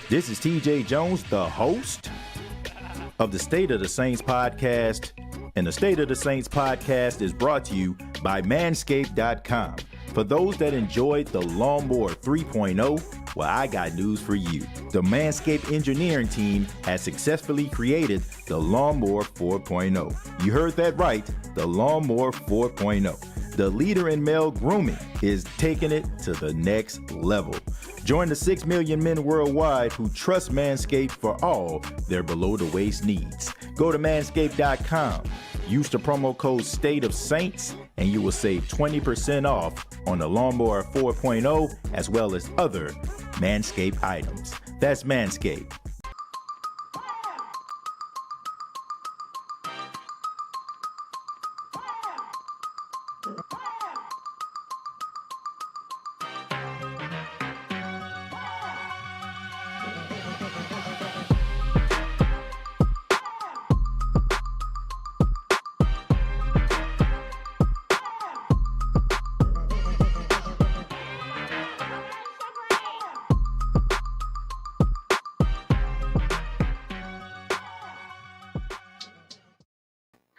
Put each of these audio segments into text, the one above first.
This is TJ Jones, the host of the State of the Saints podcast. And the State of the Saints podcast is brought to you by Manscaped.com. For those that enjoyed the Lawnmower 3.0, well, I got news for you. The Manscaped engineering team has successfully created the Lawnmower 4.0. You heard that right, the Lawnmower 4.0. The leader in male grooming is taking it to the next level. Join the 6 million men worldwide who trust Manscaped for all their below-the-waist needs. Go to manscaped.com. Use the promo code STATEOFSAINTS and you will save 20% off on the Lawnmower 4.0 as well as other Manscaped items. That's Manscaped.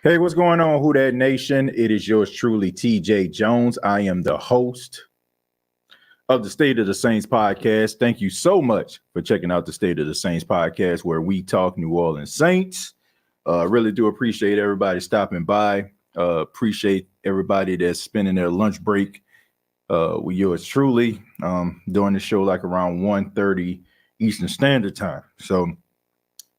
Hey, what's going on, Who Dat Nation? It is yours truly, TJ Jones. I am the host of the State of the Saints podcast. Thank you so much for checking out the State of the Saints podcast, where we talk New Orleans Saints. Really do appreciate everybody stopping by. Appreciate everybody that's spending their lunch break with yours truly. Doing the show like around 1:30 Eastern Standard Time. So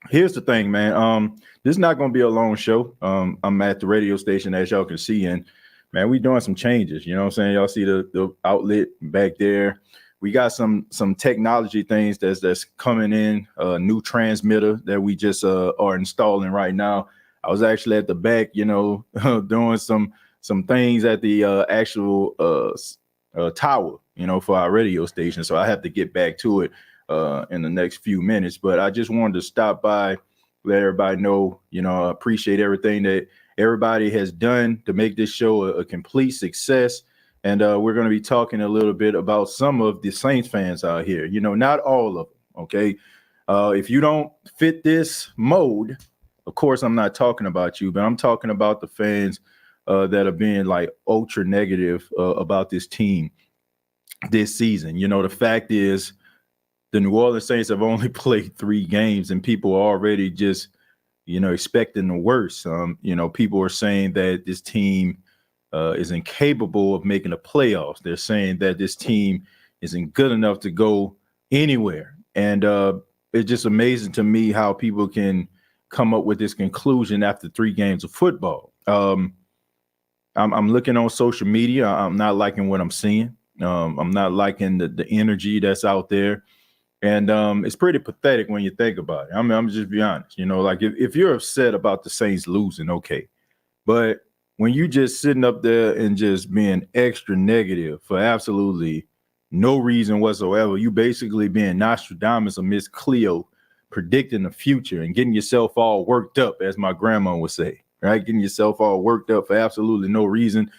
here's the thing, man. This is not going to be a long show. I'm at the radio station, as y'all can see, and man, we doing some changes. You know what I'm saying? Y'all see the outlet back there. We got some technology things that's coming in. A new transmitter that we just are installing right now. I was actually at the back, doing some things at the actual tower, for our radio station. So I have to get back to it in the next few minutes, but I just wanted to stop by, let everybody know, I appreciate everything that everybody has done to make this show a complete success. And we're going to be talking a little bit about some of the Saints fans out here, not all of them. Okay. If you don't fit this mode, of course, I'm not talking about you, but I'm talking about the fans that are being like ultra negative about this team this season. The fact is, the New Orleans Saints have only played 3 games, and people are already just, expecting the worst. People are saying that this team is incapable of making the playoffs. They're saying that this team isn't good enough to go anywhere. And it's just amazing to me how people can come up with this conclusion after 3 games of football. I'm looking on social media. I'm not liking what I'm seeing. I'm not liking the energy that's out there. And it's pretty pathetic when you think about it. I'm just be honest, like if you're upset about the Saints losing, okay. But when you just sitting up there and just being extra negative for absolutely no reason whatsoever, you basically being Nostradamus or Miss Cleo, predicting the future and getting yourself all worked up, as my grandma would say, right? Getting yourself all worked up for absolutely no reason.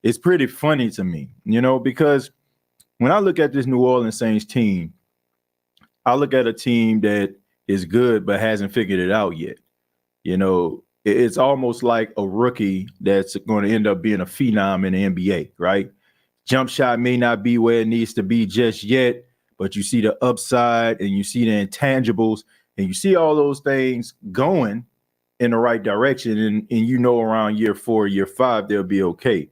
It's pretty funny to me, because when I look at this New Orleans Saints team, I look at a team that is good but hasn't figured it out yet. It's almost like a rookie that's going to end up being a phenom in the NBA, right? Jump shot may not be where it needs to be just yet, but you see the upside and you see the intangibles and you see all those things going in the right direction. And you know, around year 4, year 5, they'll be okay.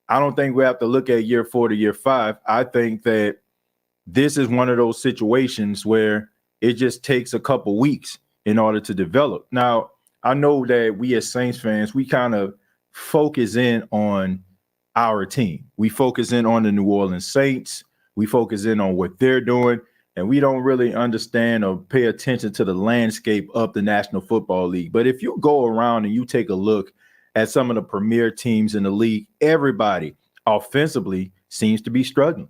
I don't think we have to look at year 4 to year 5. I think that this is one of those situations where it just takes a couple weeks in order to develop. Now, I know that we as Saints fans, we kind of focus in on our team. We focus in on the New Orleans Saints. We focus in on what they're doing, and we don't really understand or pay attention to the landscape of the National Football League. But if you go around and you take a look at some of the premier teams in the league, everybody offensively seems to be struggling.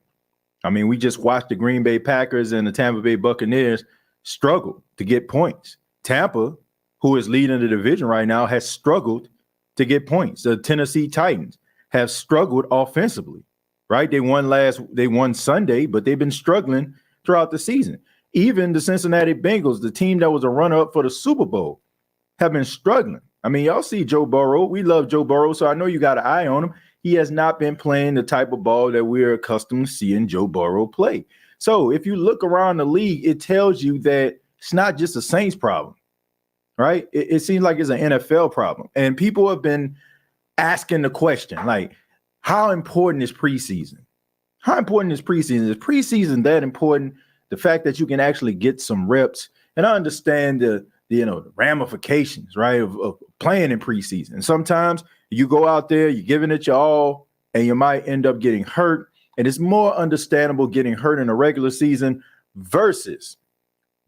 I mean, we just watched the Green Bay Packers and the Tampa Bay Buccaneers struggle to get points. Tampa, who is leading the division right now, has struggled to get points. The Tennessee Titans have struggled offensively, right? They won Sunday, but they've been struggling throughout the season. Even the Cincinnati Bengals, the team that was a runner-up for the Super Bowl, have been struggling. I mean, y'all see Joe Burrow. We love Joe Burrow, so I know you got an eye on him. He has not been playing the type of ball that we're accustomed to seeing Joe Burrow play. So if you look around the league, it tells you that it's not just a Saints problem, right? It seems like it's an NFL problem. And people have been asking the question, like, how important is preseason? How important is preseason? Is preseason that important? The fact that you can actually get some reps. And I understand the ramifications, right, of playing in preseason. Sometimes you go out there, you're giving it your all, and you might end up getting hurt. And it's more understandable getting hurt in a regular season versus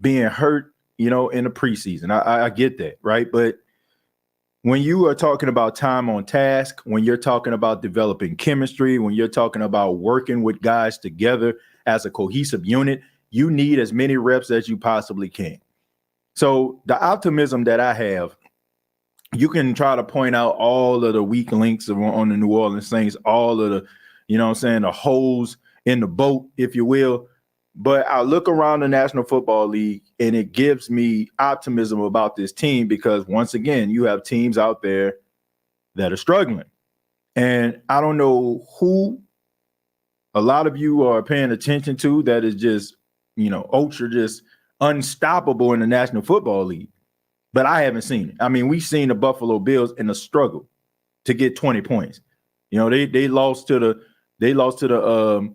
being hurt, in the preseason. I get that, right? But when you are talking about time on task, when you're talking about developing chemistry, when you're talking about working with guys together as a cohesive unit, you need as many reps as you possibly can. So the optimism that I have, you can try to point out all of the weak links on the New Orleans Saints, all of the, the holes in the boat, if you will. But I look around the National Football League and it gives me optimism about this team because, once again, you have teams out there that are struggling. And I don't know who a lot of you are paying attention to that is just, ultra just unstoppable in the National Football League. But I haven't seen it. I mean, we've seen the Buffalo Bills in a struggle to get 20 points. They lost to the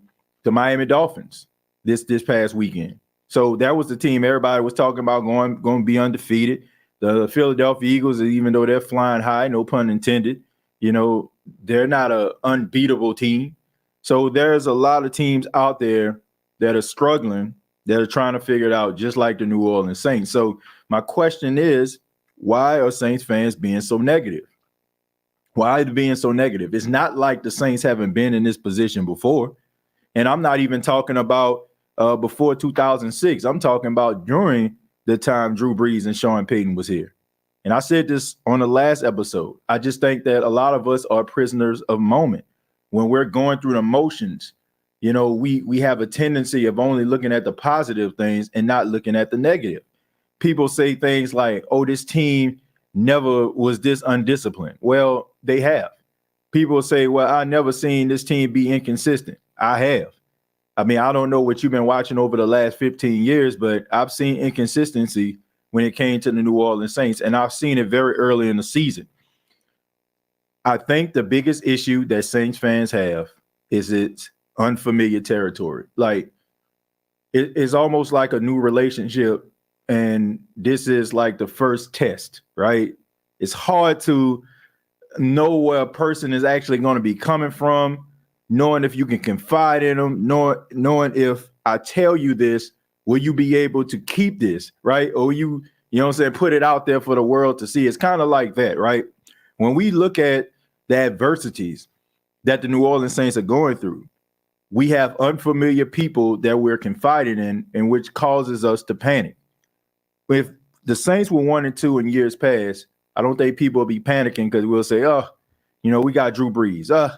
Miami Dolphins this past weekend. So that was the team everybody was talking about going to be undefeated. The Philadelphia Eagles, even though they're flying high, no pun intended, they're not an unbeatable team. So there's a lot of teams out there that are struggling, that are trying to figure it out, just like the New Orleans Saints. So my question is, why are Saints fans being so negative? Why are they being so negative? It's not like the Saints haven't been in this position before. And I'm not even talking about before 2006. I'm talking about during the time Drew Brees and Sean Payton was here. And I said this on the last episode. I just think that a lot of us are prisoners of moment. When we're going through the motions, we have a tendency of only looking at the positive things and not looking at the negative. People say things like, oh, this team never was this undisciplined. Well, they have. People say, well, I never seen this team be inconsistent. I have. I mean, I don't know what you've been watching over the last 15 years, but I've seen inconsistency when it came to the New Orleans Saints, and I've seen it very early in the season. I think the biggest issue that Saints fans have is it's unfamiliar territory. Like, it's almost like a new relationship, and this is like the first test, right? It's hard to know where a person is actually going to be coming from, knowing if you can confide in them, knowing if I tell you this, will you be able to keep this, right? Or put it out there for the world to see. It's kind of like that, right? When we look at the adversities that the New Orleans Saints are going through, we have unfamiliar people that we're confiding in, and which causes us to panic. If the Saints were 1-2 in years past, I don't think people will be panicking because we'll say, we got Drew Brees.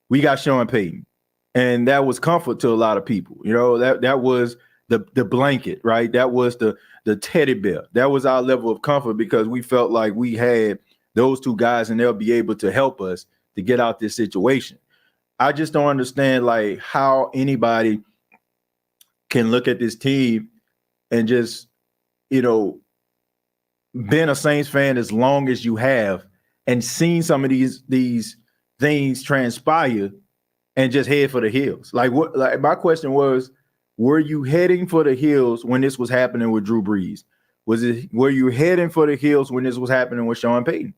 We got Sean Payton. And that was comfort to a lot of people. That was the blanket, right? That was the teddy bear. That was our level of comfort because we felt like we had those two guys and they'll be able to help us to get out this situation. I just don't understand like how anybody can look at this team and just, been a Saints fan as long as you have and seen some of these things transpire and just head for the hills. Like my question was, were you heading for the hills when this was happening with Drew Brees? Were you heading for the hills when this was happening with Sean Payton?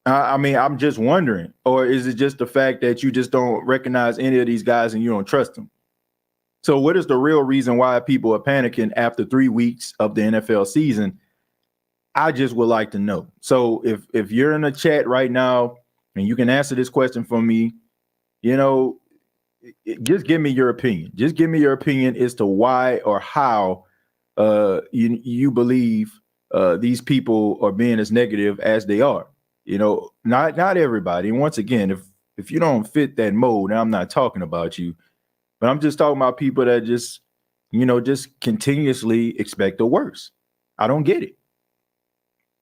I mean, I'm just wondering, or is it just the fact that you just don't recognize any of these guys and you don't trust them? So what is the real reason why people are panicking after 3 weeks of the NFL season? I just would like to know. So if you're in the chat right now and you can answer this question for me, just give me your opinion. Just give me your opinion as to why or how you believe these people are being as negative as they are. Not everybody. And once again, if you don't fit that mold, and I'm not talking about you, but I'm just talking about people that just continuously expect the worst. I don't get it.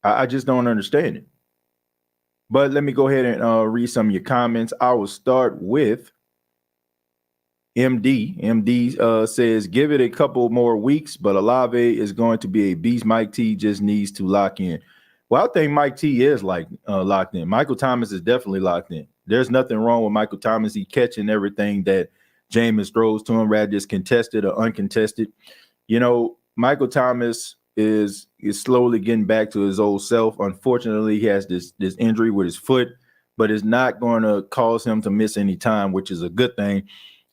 I just don't understand it. But let me go ahead and read some of your comments. I will start with MD. MD says, give it a couple more weeks, but Olave is going to be a beast. Mike T just needs to lock in. Well, I think Mike T is locked in. Michael Thomas is definitely locked in. There's nothing wrong with Michael Thomas. He's catching everything that Jameis throws to him, rather just contested or uncontested. Michael Thomas is slowly getting back to his old self. Unfortunately, he has this injury with his foot, but it's not going to cause him to miss any time, which is a good thing.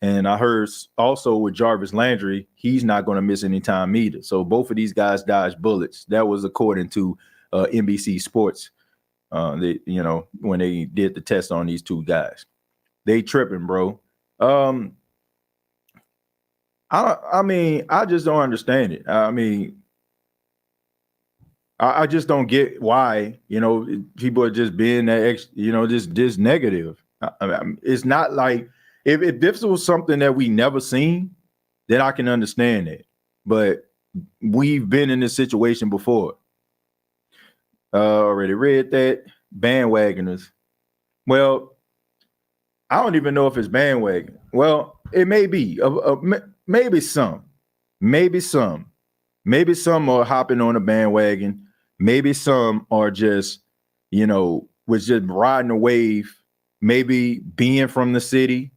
And I heard also with Jarvis Landry, he's not going to miss any time either. So both of these guys dodged bullets. That was according to NBC Sports. When they did the test on these two guys, they tripping, bro. I just don't understand it. I just don't get why, people are just being that, just negative. It's not like if this was something that we never seen, then I can understand it. But we've been in this situation before. Already read that. Bandwagoners. Well, I don't even know if it's bandwagon. Well, it may be. Maybe some. Maybe some are hopping on a bandwagon. Maybe some are just, was just riding a wave. Maybe being from the city,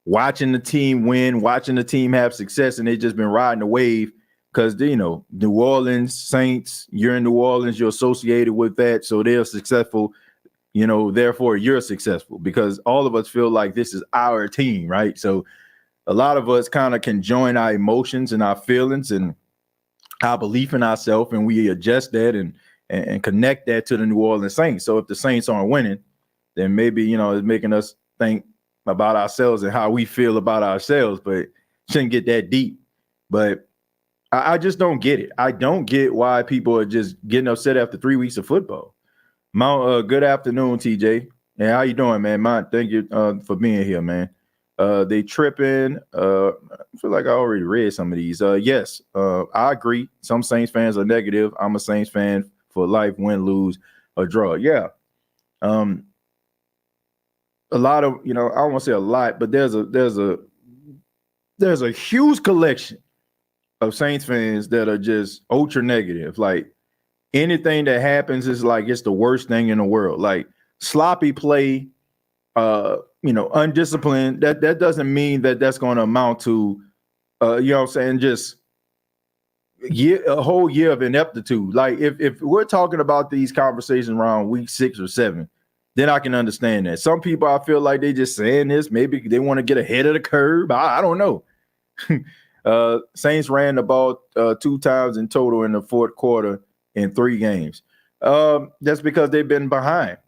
watching the team win, watching the team have success, and they just been riding the wave because, New Orleans Saints, you're in New Orleans, you're associated with that, so they're successful, therefore you're successful because all of us feel like this is our team, right? So a lot of us kind of can join our emotions and our feelings and our belief in ourselves, and we adjust that and connect that to the New Orleans Saints. So if the Saints aren't winning, then maybe, it's making us think about ourselves and how we feel about ourselves, but shouldn't get that deep. But I just don't get it. I don't get why people are just getting upset after 3 weeks of football. Good afternoon, TJ. And how you doing, man? Thank you for being here, man. They tripping. I feel like I already read some of these. Yes, I agree. Some Saints fans are negative. I'm a Saints fan for life, win, lose, or draw. Yeah. A lot of, I don't want to say a lot, but there's a huge collection of Saints fans that are just ultra negative. Like anything that happens is like it's the worst thing in the world. Like sloppy play, undisciplined. That doesn't mean that that's going to amount to, just a whole year of ineptitude. Like if we're talking about these conversations around week 6 or 7, then I can understand that. Some people, I feel like they just saying this. Maybe they want to get ahead of the curve. I don't know. Saints ran the ball 2 times in total in the fourth quarter in 3 games. That's because they've been behind.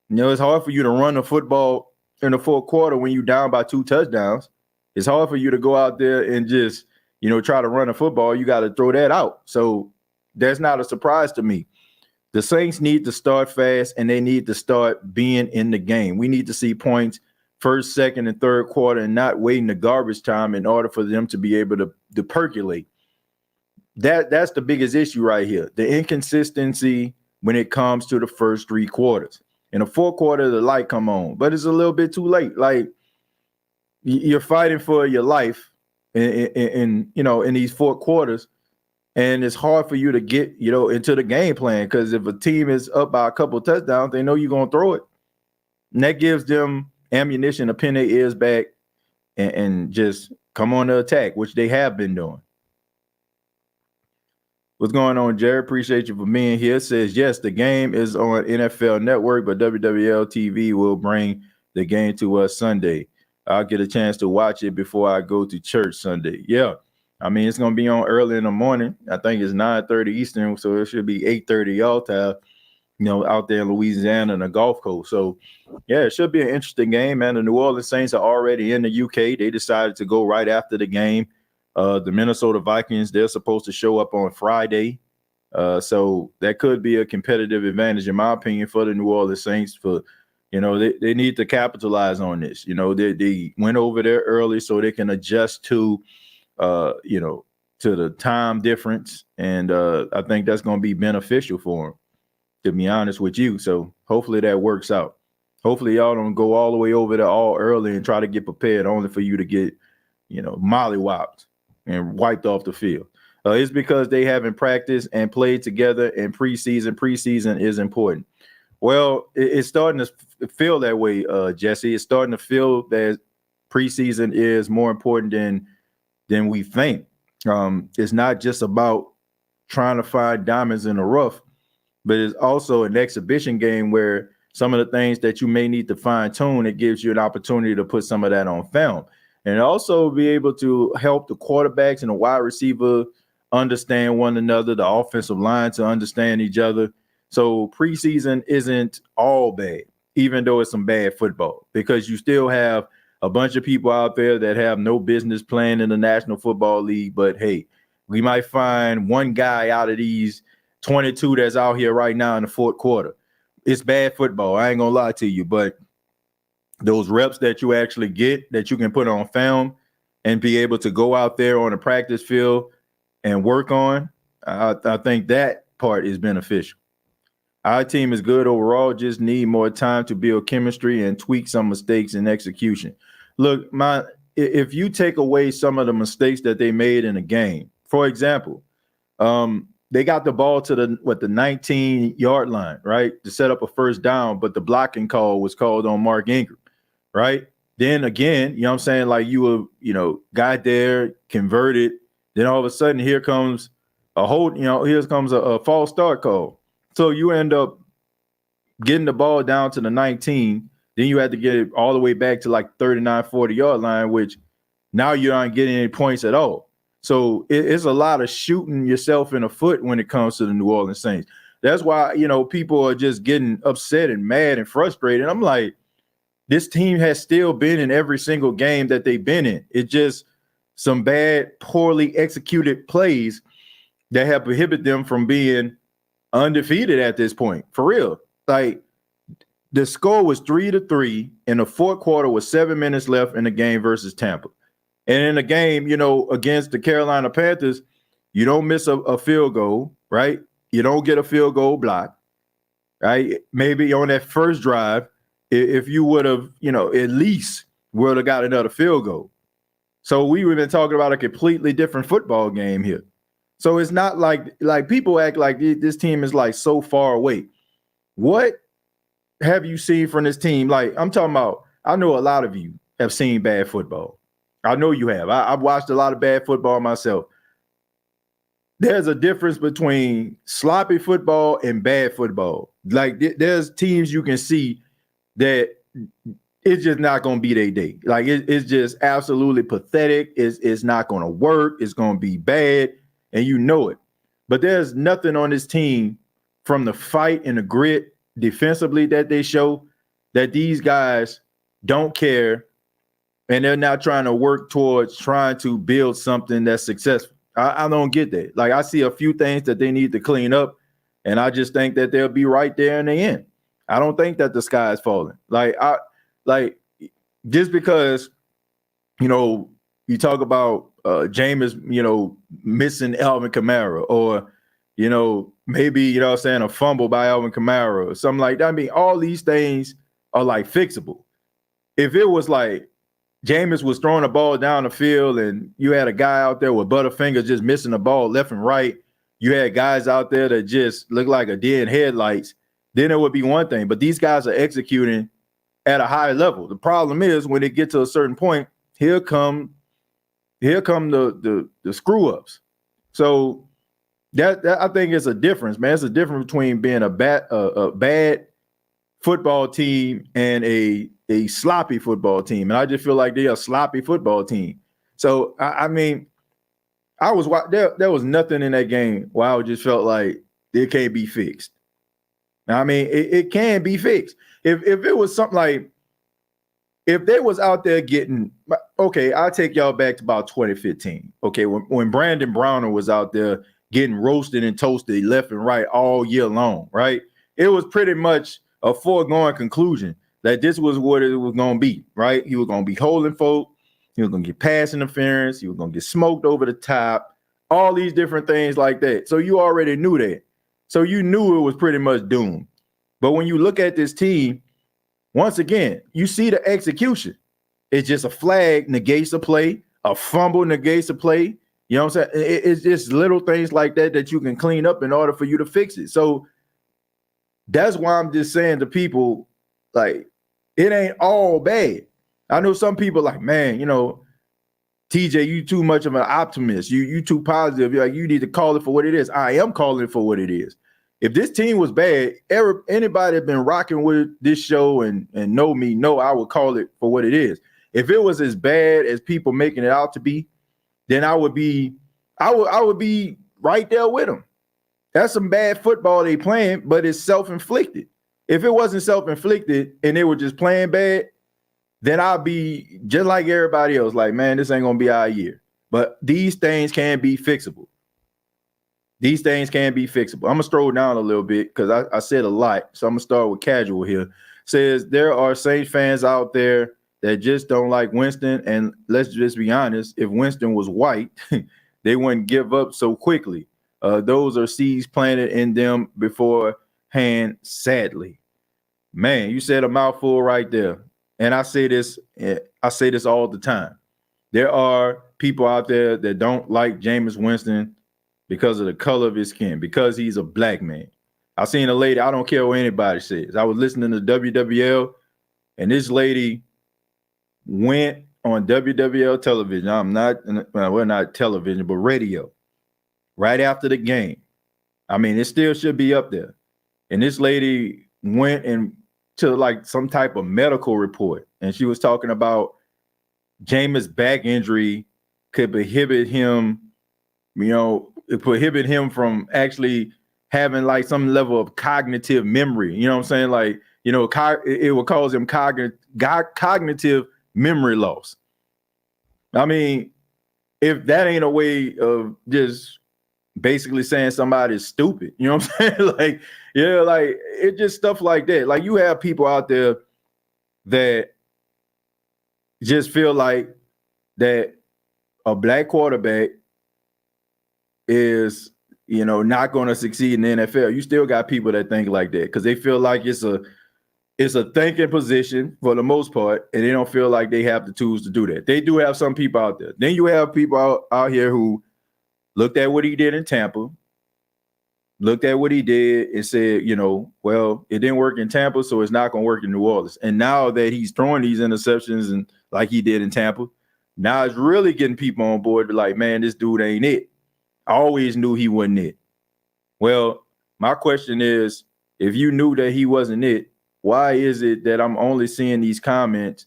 It's hard for you to run the football in the fourth quarter when you're down by 2 touchdowns. It's hard for you to go out there and just, try to run a football. You got to throw that out. So that's not a surprise to me. The Saints need to start fast, and they need to start being in the game. We need to see points first, second, and third quarter and not waiting the garbage time in order for them to be able to percolate. That's the biggest issue right here. The inconsistency when it comes to the first 3 quarters. In the fourth quarter, the light come on, but it's a little bit too late. Like you're fighting for your life in these fourth quarters. And it's hard for you to get, into the game plan, because if a team is up by a couple of touchdowns, they know you're going to throw it. And that gives them ammunition to pin their ears back and just come on the attack, which they have been doing. What's going on, Jared? Appreciate you for being here. It says, yes, the game is on NFL Network, but WWL TV will bring the game to us Sunday. I'll get a chance to watch it before I go to church Sunday. Yeah. I mean, it's going to be on early in the morning. I think it's 9:30 Eastern, so it should be 8:30 y'all time, out there in Louisiana and the Gulf Coast. So, yeah, it should be an interesting game, man. The New Orleans Saints are already in the UK. They decided to go right after the game. The Minnesota Vikings, they're supposed to show up on Friday. So that could be a competitive advantage, in my opinion, for the New Orleans Saints. They need to capitalize on this. They went over there early so they can adjust to the time difference. And I think that's going to be beneficial for them, to be honest with you. So hopefully that works out. Hopefully y'all don't go all the way over there all early and try to get prepared only for you to get, mollywopped and wiped off the field. It's because they haven't practiced and played together in preseason. Preseason is important. Well, it's starting to feel that way, Jesse. It's starting to feel that preseason is more important than we think. It's not just about trying to find diamonds in the rough, but it's also an exhibition game where some of the things that you may need to fine tune, it gives you an opportunity to put some of that on film, and also be able to help the quarterbacks and the wide receiver understand one another, the offensive line to understand each other. So preseason isn't all bad, even though it's some bad football, because you still have a bunch of people out there that have no business playing in the National Football League. But hey, we might find one guy out of these 22 that's out here right now in the fourth quarter. It's bad football. I ain't gonna lie to you, but those reps that you actually get, that you can put on film and be able to go out there on a practice field and work on, I think that part is beneficial. Our team is good overall, just need more time to build chemistry and tweak some mistakes in execution. Look, if you take away some of the mistakes that they made in the game, for example, they got the ball to the 19-yard line, right, to set up a first down, but the blocking call was called on Mark Ingram, right? Then again, you know what I'm saying, like you were, got there, converted, then all of a sudden here comes a false start call. So you end up getting the ball down to the 19, then you had to get it all the way back to like 39, 40-yard line, which now you aren't getting any points at all. So it's a lot of shooting yourself in the foot when it comes to the New Orleans Saints. That's why, people are just getting upset and mad and frustrated. I'm like, this team has still been in every single game that they've been in. It's just some bad, poorly executed plays that have prohibited them from being undefeated at this point. For real. Like, the score was 3-3, and the fourth quarter was 7 minutes left in the game versus Tampa. And in the game, against the Carolina Panthers, you don't miss a field goal, right? You don't get a field goal block, right? Maybe on that first drive, if you would have, at least would have got another field goal. So we would have been talking about a completely different football game here. So it's not like people act like this team is like so far away. What have you seen from this team? Like, I'm talking about, I know a lot of you have seen bad football. I know you have. I've watched a lot of bad football myself. There's a difference between sloppy football and bad football. Like, there's teams you can see that it's just not going to be their day. Like, it's just absolutely pathetic. It's not going to work. It's going to be bad, and you know it. But there's nothing on this team from the fight and the grit defensively that they show that these guys don't care, and they're not trying to work towards trying to build something that's successful. I don't get that. Like, I see a few things that they need to clean up, and I just think that they'll be right there in the end. I don't think that the sky is falling. Like just because, you talk about Jameis, missing Alvin Kamara, or, maybe, a fumble by Alvin Kamara or something like that. I mean, all these things are like fixable. If it was like Jameis was throwing the ball down the field, and you had a guy out there with Butterfingers just missing the ball left and right. You had guys out there that just looked like a deer in headlights. Then it would be one thing. But these guys are executing at a high level. The problem is when they get to a certain point, here come the screw ups. So that I think is a difference, man. It's a difference between being a bad football team and a sloppy football team. And I just feel like they're a sloppy football team. So, I mean, there was nothing in that game where I just felt like it can't be fixed. I mean, it can be fixed. If it was something like, if they was out there getting, okay, I'll take y'all back to about 2015. Okay, when Brandon Browner was out there getting roasted and toasted left and right all year long, right? It was pretty much a foregone conclusion that this was what it was going to be, right? He was going to be holding folk. He was going to get pass interference. He was going to get smoked over the top, all these different things like that. So you already knew that. So you knew it was pretty much doomed. But when you look at this team, once again, you see the execution. It's just a flag negates a play, a fumble negates a play. You know what I'm saying? It's just little things like that you can clean up in order for you to fix it. So that's why I'm just saying to people, like, it ain't all bad. I know some people like, man, you know, TJ, you too much of an optimist. You too positive. You're like, you need to call it for what it is. I am calling it for what it is. If this team was bad, anybody that's been rocking with this show and know me, know I would call it for what it is. If it was as bad as people making it out to be, then I would be right there with them. That's some bad football they playing, but it's self-inflicted. If it wasn't self-inflicted and they were just playing bad, then I'll be just like everybody else, like, man, this ain't going to be our year. But these things can be fixable. These things can be fixable. I'm going to scroll down a little bit because I said a lot. So I'm going to start with casual here. Says there are Saints fans out there that just don't like Winston. And let's just be honest, if Winston was white, they wouldn't give up so quickly. Those are seeds planted in them beforehand, sadly. Man, you said a mouthful right there. And I say this all the time. There are people out there that don't like Jameis Winston because of the color of his skin, because he's a black man. I seen a lady, I don't care what anybody says. I was listening to WWL, and this lady went on WWL television. Not television, but radio, right after the game. I mean, it still should be up there. And this lady went and to like some type of medical report, and she was talking about Jameis' back injury could prohibit him, from actually having like some level of cognitive memory. You know what I'm saying? Like, it would cause him cognitive memory loss. I mean, if that ain't a way of just basically saying somebody's stupid, you know what I'm saying? Like, yeah, like it's just stuff like that. Like you have people out there that just feel like that a black quarterback is, not going to succeed in the NFL. You still got people that think like that because they feel like it's a thinking position for the most part, and they don't feel like they have the tools to do that. They do have some people out there. Then you have people out here who looked at what he did in Tampa, looked at what he did and said, well, it didn't work in Tampa, so it's not going to work in New Orleans. And now that he's throwing these interceptions and like he did in Tampa, now it's really getting people on board to like, man, this dude ain't it. I always knew he wasn't it. Well, my question is, if you knew that he wasn't it, why is it that I'm only seeing these comments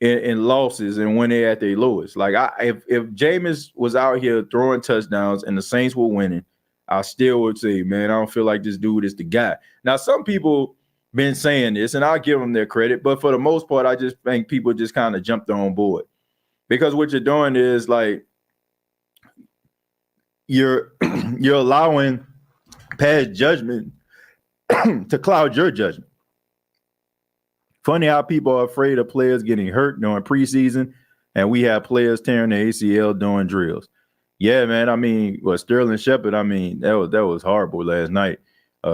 in losses and when they're at their lowest? Like, if Jameis was out here throwing touchdowns and the Saints were winning, I still would say, man, I don't feel like this dude is the guy. Now, some people been saying this, and I'll give them their credit, but for the most part, I just think people just kind of jumped on board. Because what you're doing is like you're allowing past judgment to cloud your judgment. Funny how people are afraid of players getting hurt during preseason, and we have players tearing the ACL during drills. Yeah, man. I mean, Sterling Shepard, I mean, that was horrible last night.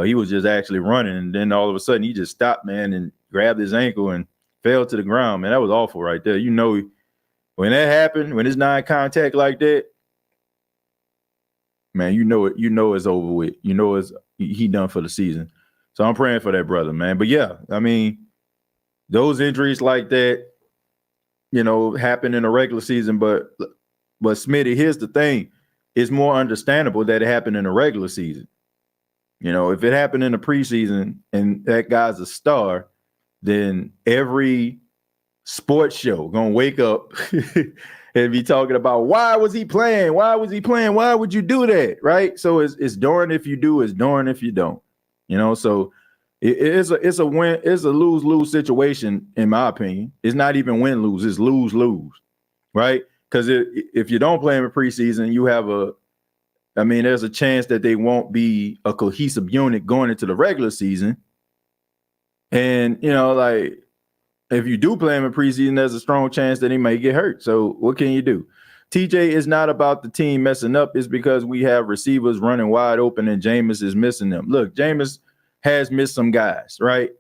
He was just actually running, and then all of a sudden he just stopped, man, and grabbed his ankle, and fell to the ground, man. That was awful right there. You know, when that happened, when it's non-contact like that, man, you know it's over with. You know he done for the season. So I'm praying for that brother, man. But yeah, I mean, those injuries like that, you know, happen in the regular season. But Smitty, here's the thing. It's more understandable that it happened in the regular season. You know, if it happened in the preseason and that guy's a star, then every sports show gonna wake up and be talking about why was he playing? Why was he playing? Why would you do that? Right? So it's darn if you do, it's darn if you don't. You know, so it's a win, it's a lose-lose situation, in my opinion. It's not even win-lose, it's lose-lose, right? Because if you don't play him in preseason, you have there's a chance that they won't be a cohesive unit going into the regular season. And, you know, like, if you do play him in preseason, there's a strong chance that he may get hurt. So what can you do? TJ, is not about the team messing up. It's because we have receivers running wide open and Jameis is missing them. Look, Jameis has missed some guys, right?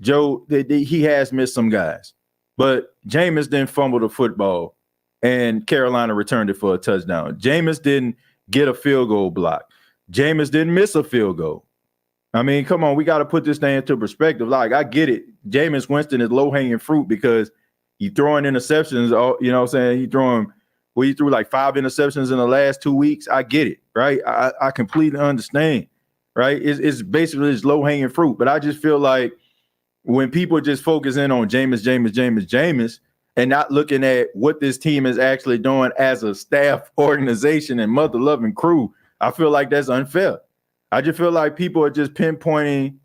Joe, he has missed some guys. But Jameis didn't fumble the football and Carolina returned it for a touchdown. Jameis didn't get a field goal block. Jameis didn't miss a field goal. I mean, come on, we got to put this thing into perspective. Like, I get it. Jameis Winston is low-hanging fruit because he's throwing interceptions. You know what I'm saying? He threw like 5 interceptions in the last 2 weeks. I get it, right? I completely understand, right? It's basically just low-hanging fruit. But I just feel like when people just focus in on Jameis, and not looking at what this team is actually doing as a staff organization and mother-loving crew, I feel like that's unfair. I just feel like people are just pinpointing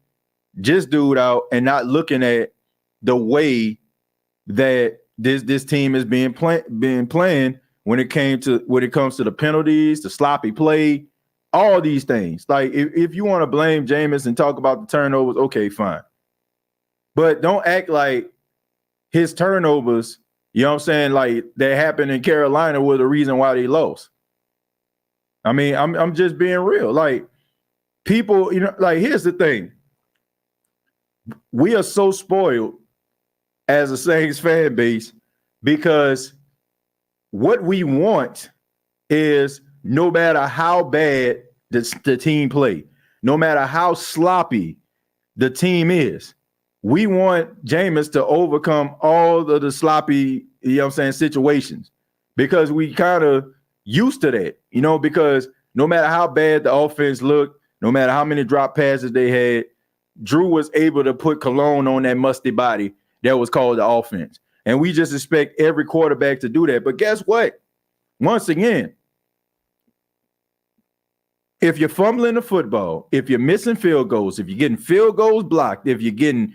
just dude out and not looking at the way that this team is being playing when it comes to the penalties, the sloppy play, all these things. Like, if you want to blame Jameis and talk about the turnovers, okay, fine. But don't act like his turnovers, you know what I'm saying, like that happened in Carolina was the reason why they lost. I mean, I'm just being real. Like, people, you know, like, here's the thing. We are so spoiled as a Saints fan base because what we want is, no matter how bad the team play, no matter how sloppy the team is, we want Jameis to overcome all of the sloppy, you know what I'm saying, situations, because we kind of used to that, you know, because no matter how bad the offense looked, no matter how many drop passes they had, Drew was able to put cologne on that musty body that was called the offense. And we just expect every quarterback to do that. But guess what? Once again, if you're fumbling the football, if you're missing field goals, if you're getting field goals blocked, if you're getting,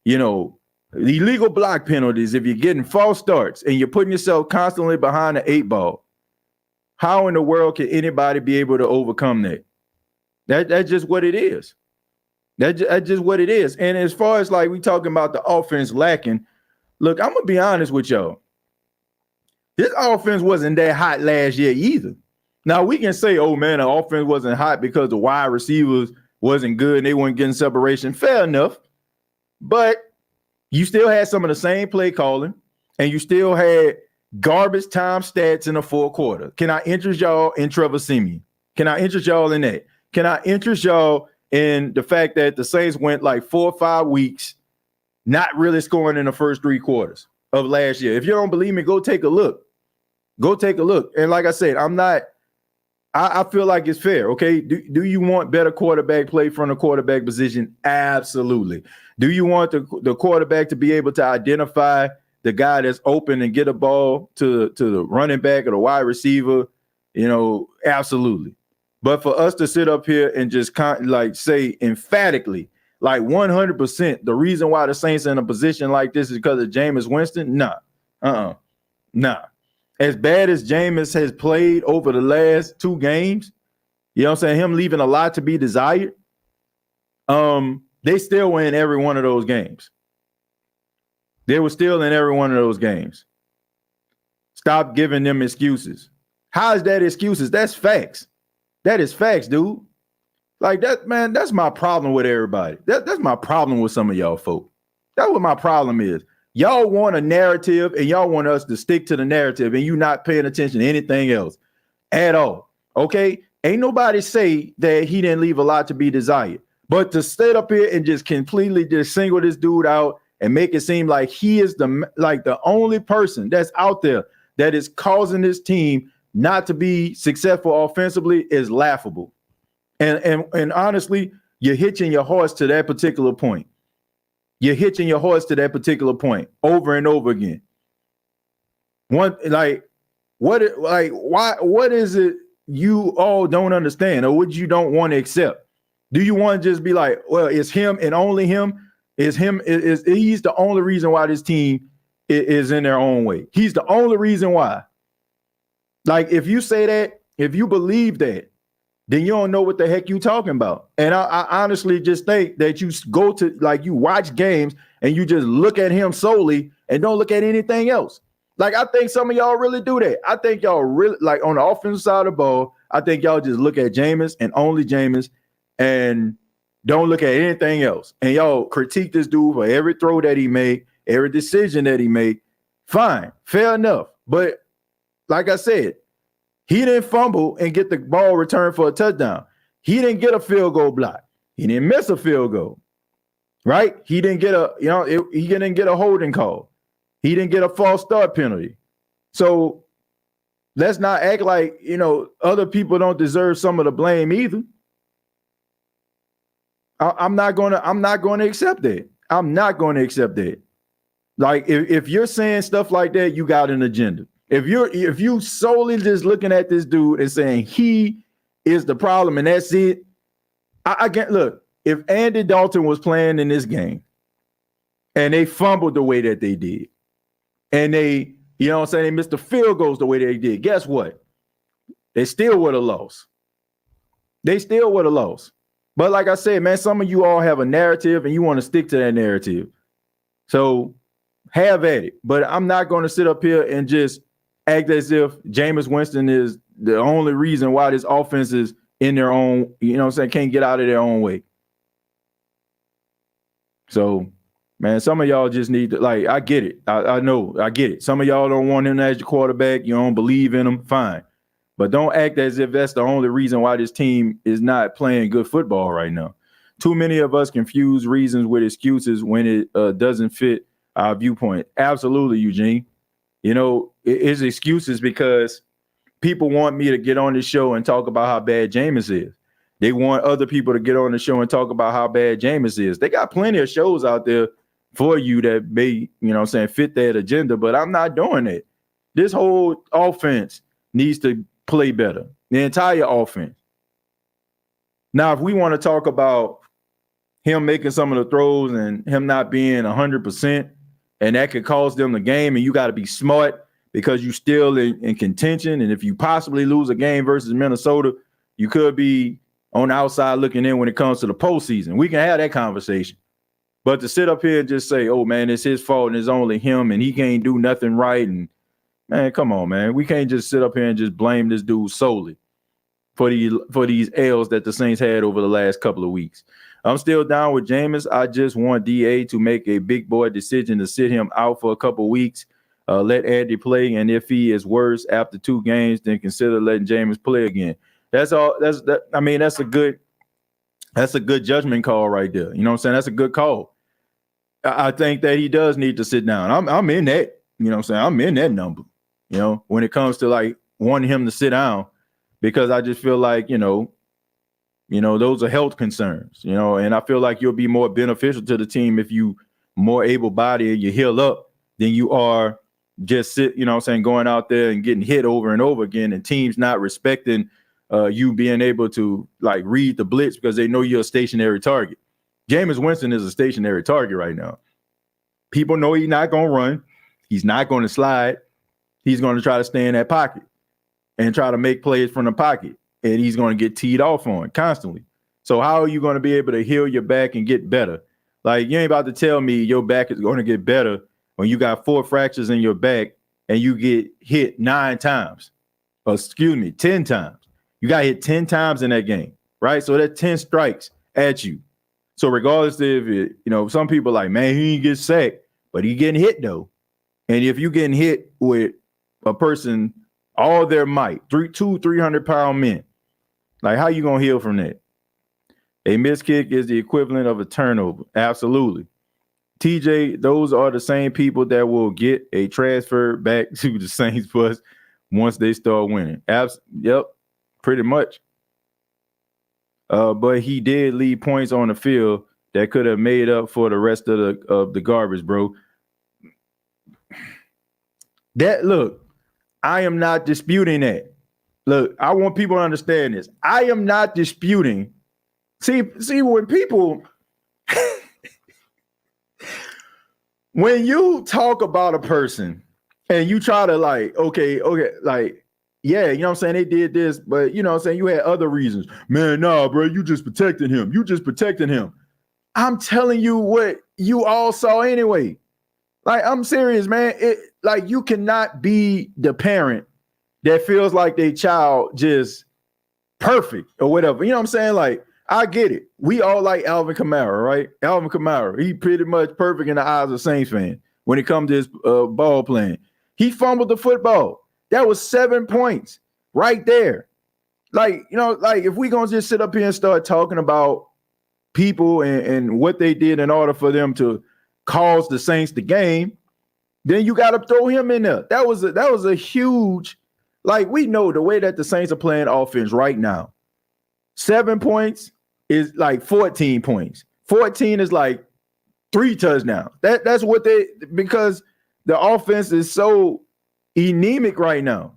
you know, illegal block penalties, if you're getting false starts and you're putting yourself constantly behind the 8 ball, how in the world can anybody be able to overcome that? That's just what it is. That's just what it is. And as far as, like, we talking about the offense lacking, look, I'm going to be honest with y'all. This offense wasn't that hot last year either. Now, we can say, oh, man, the offense wasn't hot because the wide receivers wasn't good and they weren't getting separation. Fair enough. But you still had some of the same play calling, and you still had garbage time stats in the fourth quarter. Can I interest y'all in Trevor Siemian? Can I interest y'all in that? Can I interest y'all in the fact that the Saints went like 4 or 5 weeks not really scoring in the first 3 quarters of last year? If you don't believe me, go take a look. Go take a look. And like I said, I feel like it's fair, okay? Do you want better quarterback play from the quarterback position? Absolutely. Do you want the quarterback to be able to identify the guy that's open and get a ball to the running back or the wide receiver? You know, absolutely. But for us to sit up here and just say emphatically, like 100%, the reason why the Saints are in a position like this is because of Jameis Winston? Nah. As bad as Jameis has played over the last 2 games, you know what I'm saying, him leaving a lot to be desired, they still win every one of those games. They were still in every one of those games. Stop giving them excuses. How is that excuses? That's facts. That is facts, dude. Like that, man, that's my problem with everybody. That's my problem with some of y'all folk. That's what my problem is. Y'all want a narrative and y'all want us to stick to the narrative and you not paying attention to anything else at all. Okay? Ain't nobody say that he didn't leave a lot to be desired. But to sit up here and just completely just single this dude out and make it seem like he is the only person that's out there that is causing this team not to be successful offensively is laughable. And honestly, you're hitching your horse to that particular point. You're hitching your horse to that particular point over and over again. What is it you all don't understand or what you don't want to accept? Do you want to just be like, well, it's him and only him? He's the only reason why this team is in their own way. He's the only reason why. Like, if you say that, if you believe that, then you don't know what the heck you talking about. And I honestly just think that you go to, like, you watch games and you just look at him solely and don't look at anything else. Like, I think some of y'all really do that. I think y'all really, like, on the offensive side of the ball, I think y'all just look at Jameis and only Jameis and don't look at anything else. And y'all critique this dude for every throw that he made, every decision that he made. Fine, fair enough. But like I said, he didn't fumble and get the ball returned for a touchdown. He didn't get a field goal block. He didn't miss a field goal, right? He didn't get he didn't get a holding call. He didn't get a false start penalty. So let's not act like, other people don't deserve some of the blame either. I'm not going to accept that. I'm not going to accept that. Like, if you're saying stuff like that, you got an agenda. If you solely just looking at this dude and saying he is the problem and that's it, I can't look. If Andy Dalton was playing in this game and they fumbled the way that they did, and they, they missed the field goals the way they did, guess what? They still would have lost. But like I said, man, some of you all have a narrative and you want to stick to that narrative. So have at it. But I'm not going to sit up here and just act as if Jameis Winston is the only reason why this offense is in their own, can't get out of their own way. So, man, some of y'all just need to, like, I get it. I know, I get it. Some of y'all don't want him as your quarterback. You don't believe in him. Fine. But don't act as if that's the only reason why this team is not playing good football right now. Too many of us confuse reasons with excuses when it doesn't fit our viewpoint. Absolutely, Eugene. It's excuses because people want me to get on this show and talk about how bad Jameis is. They want other people to get on the show and talk about how bad Jameis is. They got plenty of shows out there for you that may, fit that agenda, but I'm not doing it. This whole offense needs to play better. The entire offense. Now, if we want to talk about him making some of the throws and him not being 100%, and that could cost them the game, and you got to be smart because you still in contention. And if you possibly lose a game versus Minnesota, you could be on the outside looking in when it comes to the postseason. We can have that conversation. But to sit up here and just say, oh, man, it's his fault and it's only him and he can't do nothing right. And, man, come on, man. We can't just sit up here and just blame this dude solely for these L's that the Saints had over the last couple of weeks. I'm still down with Jameis. I just want DA to make a big boy decision to sit him out for a couple of weeks, let Andy play, and if he is worse after 2 games, then consider letting Jameis play again. That's all. That's a good judgment call right there. You know what I'm saying? That's a good call. I think that he does need to sit down. I'm in that. You know what I'm saying? I'm in that number. When it comes to like wanting him to sit down, because I just feel like those are health concerns, and I feel like you'll be more beneficial to the team if you more able-bodied, you heal up, than you are just going out there and getting hit over and over again, and teams not respecting you being able to like read the blitz because they know you're a stationary target. Jameis Winston is a stationary target right now. People know he's not going to run. He's not going to slide. He's going to try to stay in that pocket and try to make plays from the pocket. And he's going to get teed off on constantly. So how are you going to be able to heal your back and get better? Like, you ain't about to tell me your back is going to get better when you got 4 fractures in your back and you get hit 9 times. 10 times. You got hit 10 times in that game, right? So that's 10 strikes at you. So regardless if some people like, man, he didn't get sacked. but he getting hit though. And if you getting hit with a person, all their might, 300-pound men, like how you gonna heal from that? A missed kick is the equivalent of a turnover. Absolutely. TJ, those are the same people that will get a transfer back to the Saints bus once they start winning. Yep, pretty much. But he did leave points on the field that could have made up for the rest of the garbage, bro. Look, I am not disputing that. Look, I want people to understand this. I am not disputing. See, when people, when you talk about a person and you try to like, okay, like, yeah, you know what I'm saying? They did this, but you know what I'm saying? You had other reasons. Man, nah, bro, you just protecting him. I'm telling you what you all saw anyway. Like, I'm serious, man. Like, you cannot be the parent that feels like their child just perfect or whatever. You know what I'm saying? Like, I get it. We all like Alvin Kamara, right? Alvin Kamara, he pretty much perfect in the eyes of Saints fan when it comes to his ball playing. He fumbled the football. That was 7 points right there. Like, you know, like if we gonna just sit up here and start talking about people and what they did in order for them to cause the Saints the game, then you got to throw him in there. That was a huge, like, we know the way that the Saints are playing offense right now. 7 points is like 14 points. 14 is like 3 touchdowns. That's what because the offense is so anemic right now.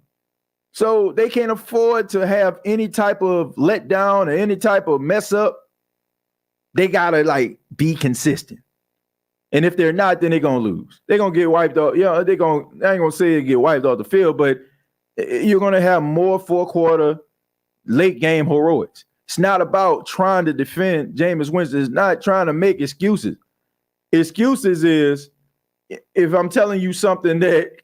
So they can't afford to have any type of letdown or any type of mess up. They got to like be consistent. And if they're not, then they're going to lose. They're going to get wiped off. Yeah, I ain't going to say they get wiped off the field, but you're going to have more fourth-quarter, late-game heroics. It's not about trying to defend Jameis Winston. It's not trying to make excuses. Excuses is if I'm telling you something that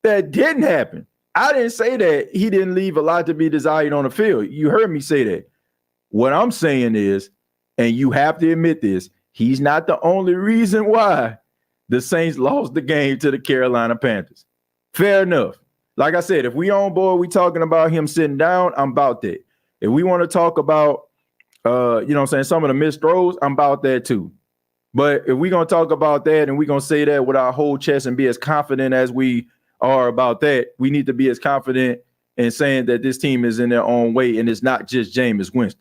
didn't happen. I didn't say that he didn't leave a lot to be desired on the field. You heard me say that. What I'm saying is, and you have to admit this, he's not the only reason why the Saints lost the game to the Carolina Panthers. Fair enough. Like I said, if we on board, we talking about him sitting down, I'm about that. If we want to talk about, you know what I'm saying, some of the missed throws, I'm about that too. But if we're going to talk about that and we're going to say that with our whole chest and be as confident as we are about that, we need to be as confident in saying that this team is in their own way and it's not just Jameis Winston.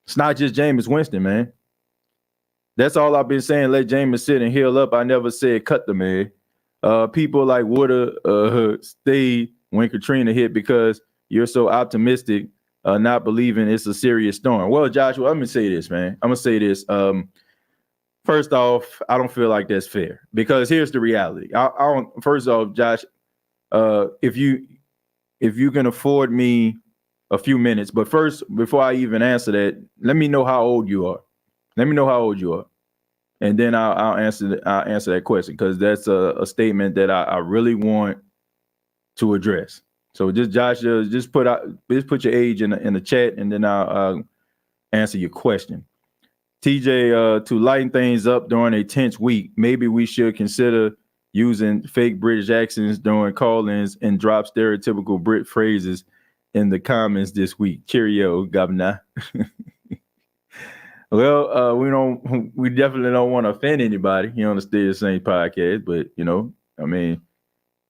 It's not just Jameis Winston, man. That's all I've been saying. Let Jameis sit and heal up. I never said cut the man. People like woulda stayed when Katrina hit because you're so optimistic, not believing it's a serious storm. Well, Joshua, I'm gonna say this, man. I'm gonna say this. First off, I don't feel like that's fair because here's the reality. I don't. First off, Josh, if you can afford me a few minutes, but first, before I even answer that, let me know how old you are. Let me know how old you are, and then I'll answer that question because that's a statement that I really want to address. So just Josh, just put your age in the chat, and then I'll answer your question. TJ, to lighten things up during a tense week, maybe we should consider using fake British accents during call-ins and drop stereotypical Brit phrases in the comments this week. Cheerio, governor. Well, we definitely don't want to offend anybody here on the State of the Saints podcast, but you know, I mean,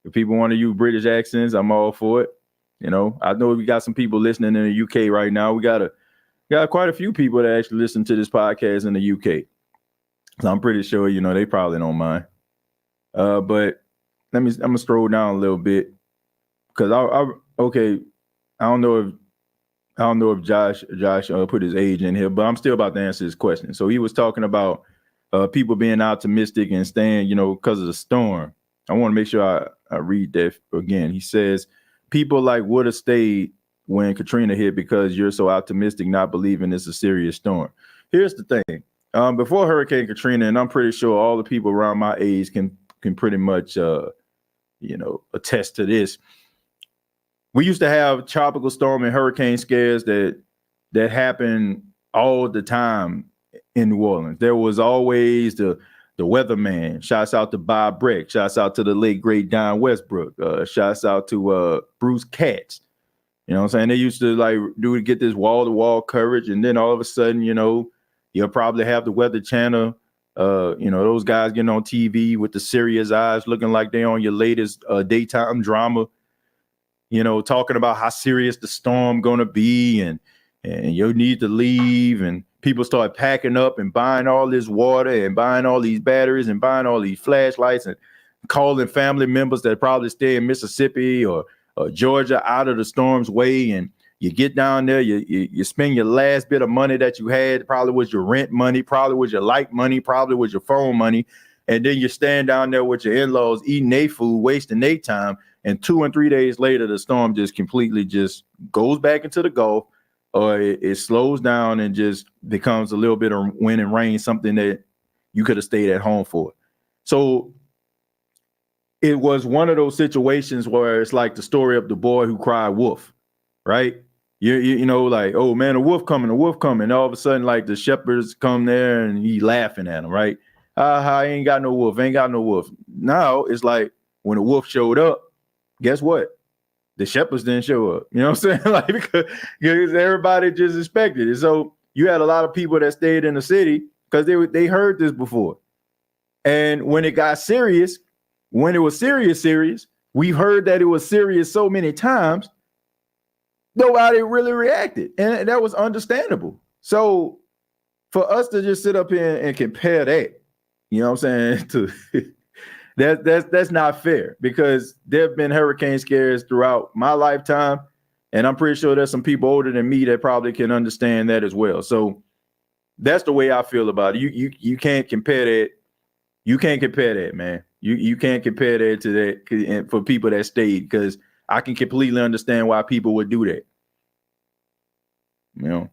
if people want to use British accents, I'm all for it. You know, I know we got some people listening in the UK right now. We got quite a few people that actually listen to this podcast in the UK. So I'm pretty sure, you know, they probably don't mind. But I'm gonna scroll down a little bit because I don't know if Josh put his age in here, but I'm still about to answer his question. So he was talking about people being optimistic and staying, you know, because of the storm. I want to make sure I read that again. He says, people like would have stayed when Katrina hit because you're so optimistic, not believing it's a serious storm. Here's the thing. Before Hurricane Katrina, and I'm pretty sure all the people around my age can pretty much, attest to this. We used to have tropical storm and hurricane scares that happen all the time in New Orleans. There was always the the weatherman. Shouts out to Bob Breck. Shouts out to the late great Don Westbrook. Shouts out to Bruce Katz. You know what I'm saying? They used to like get this wall-to-wall coverage, and then all of a sudden, you'll probably have the Weather Channel, those guys getting on TV with the serious eyes looking like they're on your latest daytime drama, talking about how serious the storm gonna be and you need to leave, and people start packing up and buying all this water and buying all these batteries and buying all these flashlights and calling family members that probably stay in Mississippi or Georgia out of the storm's way. And you get down there, you spend your last bit of money that you had, probably was your rent money, probably was your light money, probably was your phone money. And then you stand down there with your in-laws eating their food, wasting their time. And 2 and 3 days later, the storm just completely just goes back into the Gulf, or it slows down and just becomes a little bit of wind and rain, something that you could have stayed at home for. So it was one of those situations where it's like the story of the boy who cried wolf, right? You know, like, oh man, a wolf coming. And all of a sudden, like the shepherds come there and he laughing at him, right? I ain't got no wolf. Now it's like when the wolf showed up, guess what? The shepherds didn't show up. You know what I'm saying? Like because everybody just expected it. So you had a lot of people that stayed in the city because they heard this before. And when it got serious, when it was serious, we've heard that it was serious so many times, nobody really reacted. And that was understandable. So for us to just sit up here and compare that, you know what I'm saying, to that's not fair, because there have been hurricane scares throughout my lifetime, and I'm pretty sure there's some people older than me that probably can understand that as well. So that's the way I feel about it. You can't compare that. You can't compare that, man. You can't compare that to that for people that stayed, because I can completely understand why people would do that. You know.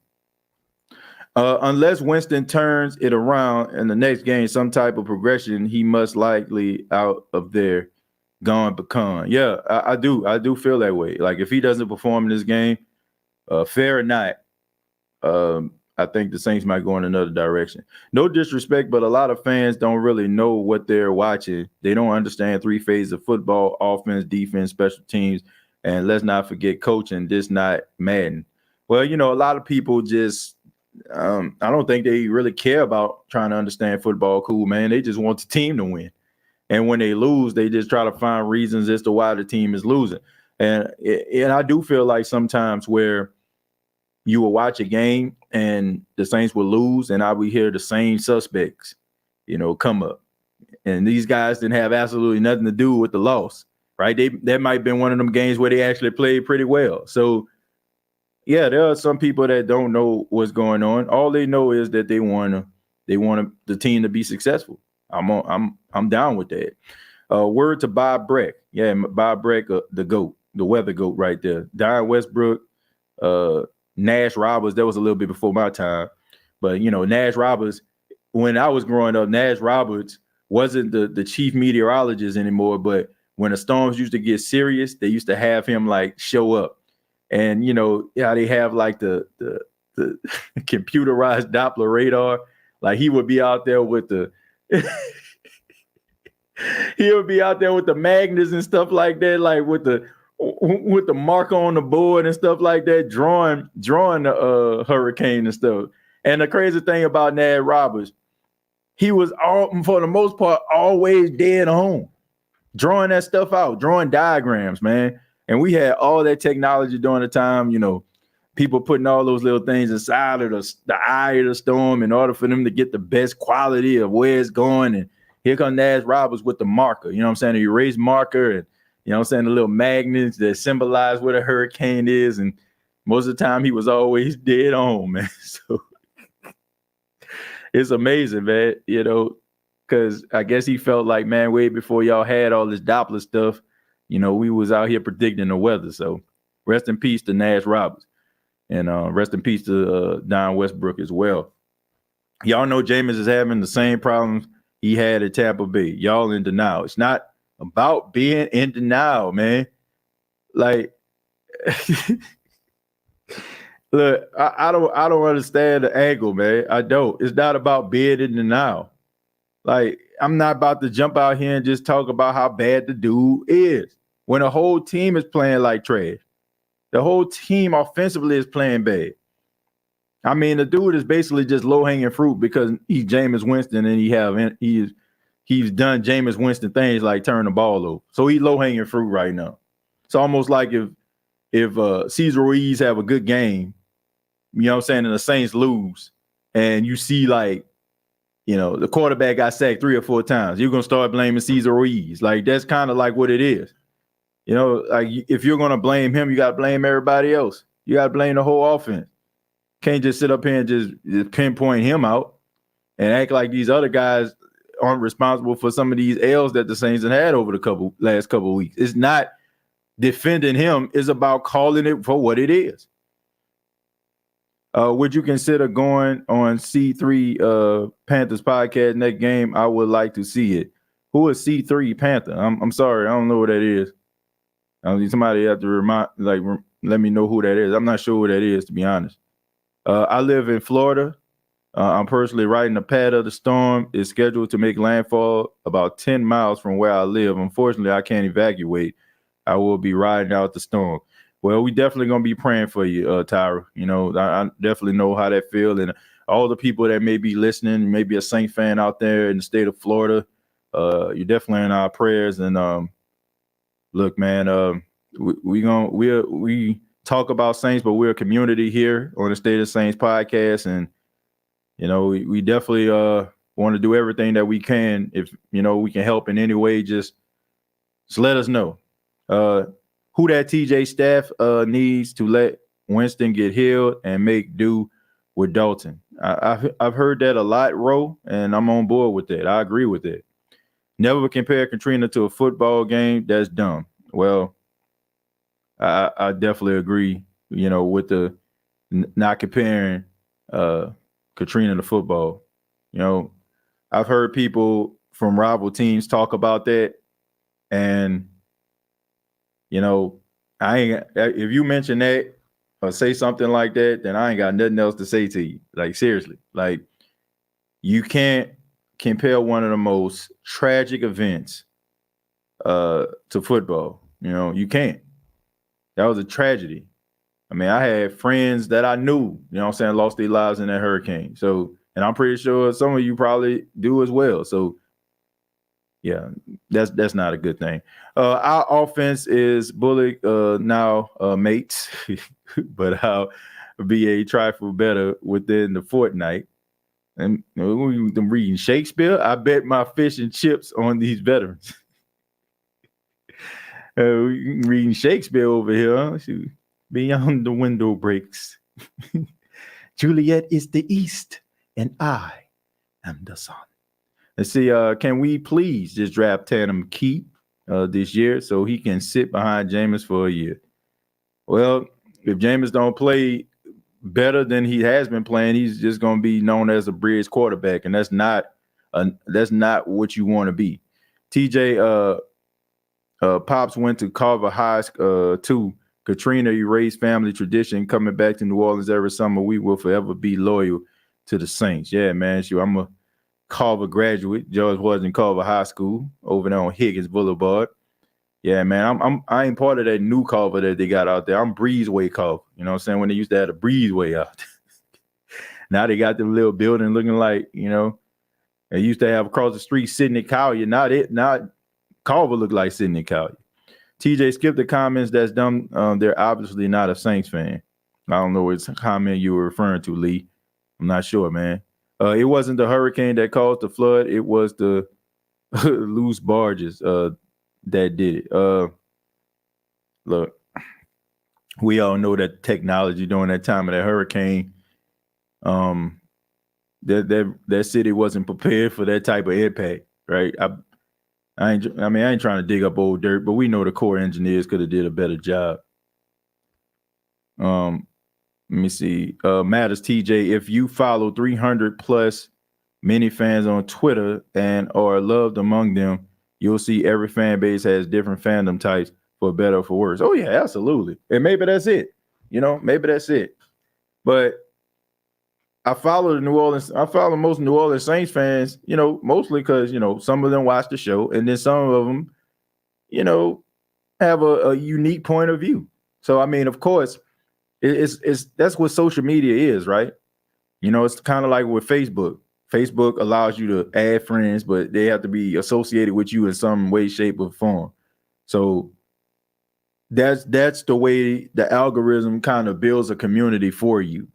Unless Winston turns it around in the next game, some type of progression, he must likely out of there, gone pecan. Yeah, I do feel that way. Like if he doesn't perform in this game, fair or not, I think the Saints might go in another direction. No disrespect, but a lot of fans don't really know what they're watching. They don't understand 3 phases of football: offense, defense, special teams, and let's not forget coaching. This not Madden. Well, you know, a lot of people just I don't think they really care about trying to understand football. Cool, man. They just want the team to win. And when they lose, they just try to find reasons as to why the team is losing. And I do feel like sometimes where you will watch a game and the Saints will lose, and I would hear the same suspects, come up. And these guys didn't have absolutely nothing to do with the loss, right? That might have been one of them games where they actually played pretty well. So yeah, there are some people that don't know what's going on. All they know is that they want the team to be successful. I'm down with that. Word to Bob Breck. Yeah, Bob Breck, the GOAT, the weather GOAT right there. Don Westbrook, Nash Roberts. That was a little bit before my time. But, Nash Roberts, when I was growing up, Nash Roberts wasn't the chief meteorologist anymore. But when the storms used to get serious, they used to have him like show up. And, they have like the computerized Doppler radar. Like he would be out there with he would be out there with the magnets and stuff like that, like with the marker on the board and stuff like that, drawing the hurricane and stuff. And the crazy thing about Nash Roberts, he was for the most part always dead home, drawing that stuff out, drawing diagrams, man. And we had all that technology during the time, people putting all those little things inside of the eye of the storm in order for them to get the best quality of where it's going. And here comes Nash Roberts with the marker, you know what I'm saying? The erase marker and, the little magnets that symbolize what a hurricane is. And most of the time he was always dead on, man. So it's amazing, man, because I guess he felt like, man, way before y'all had all this Doppler stuff, we was out here predicting the weather. So rest in peace to Nash Roberts, and rest in peace to Don Westbrook as well. Y'all know Jameis is having the same problems he had at Tampa Bay. Y'all in denial. It's not about being in denial, man. Like, look, I don't understand the angle, man. I don't. It's not about being in denial. Like, I'm not about to jump out here and just talk about how bad the dude is when the whole team is playing like trash. The whole team offensively is playing bad. I mean, the dude is basically just low-hanging fruit because he's Jameis Winston and he's done Jameis Winston things like turn the ball over. So he's low-hanging fruit right now. It's almost like if Cesar Ruiz have a good game, you know what I'm saying, and the Saints lose, and you see like, you know, the quarterback got sacked 3 or 4 times, you're gonna start blaming Cesar Ruiz. Like, that's kind of like what it is. You know, like if you're gonna blame him, you gotta blame everybody else. You gotta blame the whole offense. Can't just sit up here and just pinpoint him out and act like these other guys aren't responsible for some of these L's that the Saints have had over the last couple of weeks. It's not defending him. It's about calling it for what it is. Would you consider going on C3 Panthers podcast next game? I would like to see it. Who is C3 Panther? I'm sorry, I don't know what that is. Somebody have to let me know who that is. I'm not sure who that is, to be honest. I live in Florida. I'm personally riding the path of the storm. It's scheduled to make landfall about 10 miles from where I live. Unfortunately, I can't evacuate. I will be riding out the storm. Well, we definitely going to be praying for you, Tyra. You know, I definitely know how that feels. And all the people that may be listening, maybe a Saint fan out there in the state of Florida, you're definitely in our prayers. And look, man, we talk about Saints, but we're a community here on the State of Saints podcast. And, you know, we definitely want to do everything that we can. If, you know, we can help in any way, just let us know. Who that TJ staff needs to let Winston get healed and make do with Dalton. I've heard that a lot, Ro, and I'm on board with that. I agree with that. Never compare Katrina to a football game. That's dumb. Well, I definitely agree, you know, with the not comparing Katrina to football. You know, I've heard people from rival teams talk about that, and you know, if you mention that or say something like that, then I ain't got nothing else to say to you. Like, seriously, like, you can't compare one of the most tragic events to football. You know, you can't. That was a tragedy. I mean, I had friends that I knew, you know what I'm saying, lost their lives in that hurricane. So, and I'm pretty sure some of you probably do as well. So, yeah, that's not a good thing. Our offense is bullied now, mates, but I'll be a trifle better within the fortnight. And you know, I'm reading Shakespeare. I bet my fish and chips on these veterans. Reading Shakespeare over here. Huh? Beyond the window breaks. Juliet is the east, and I am the sun. Let's see, can we please just draft Tandem Keep this year so he can sit behind Jameis for a year? Well, if Jameis don't play better than he has been playing, he's just going to be known as a bridge quarterback, and that's not what you want to be. TJ Pops went to Carver High too. Katrina erased family tradition. Coming back to New Orleans every summer, we will forever be loyal to the Saints. Yeah, man. Sure, I'm a Carver graduate. George was in Carver High School over there on Higgins Boulevard. Yeah, man. I ain't part of that new Carver that they got out there. I'm Breezeway Carver. You know what I'm saying? When they used to have a Breezeway out there. Now they got them little building looking like, you know, they used to have across the street Sidney Collier. Not Carver look like Sidney Collier. TJ, skip the comments. That's dumb. They're obviously not a Saints fan. I don't know what comment you were referring to, Lee. I'm not sure, man. It wasn't the hurricane that caused the flood. It was the loose barges that did it. Look, we all know that technology during that time of that hurricane, that city wasn't prepared for that type of impact, right? I ain't trying to dig up old dirt, but we know the core engineers could have did a better job. Let me see. Matters TJ, if you follow 300 plus many fans on Twitter and are loved among them, you'll see every fan base has different fandom types, for better or for worse. Oh yeah, absolutely. And maybe that's it. You know, maybe that's it. But I follow most New Orleans Saints fans, mostly because, some of them watch the show and then some of them, have a unique point of view. So, I mean, of course, it's that's what social media is, right? It's kind of like with Facebook. Facebook allows you to add friends, but they have to be associated with you in some way, shape, or form. So that's the way the algorithm kind of builds a community for you.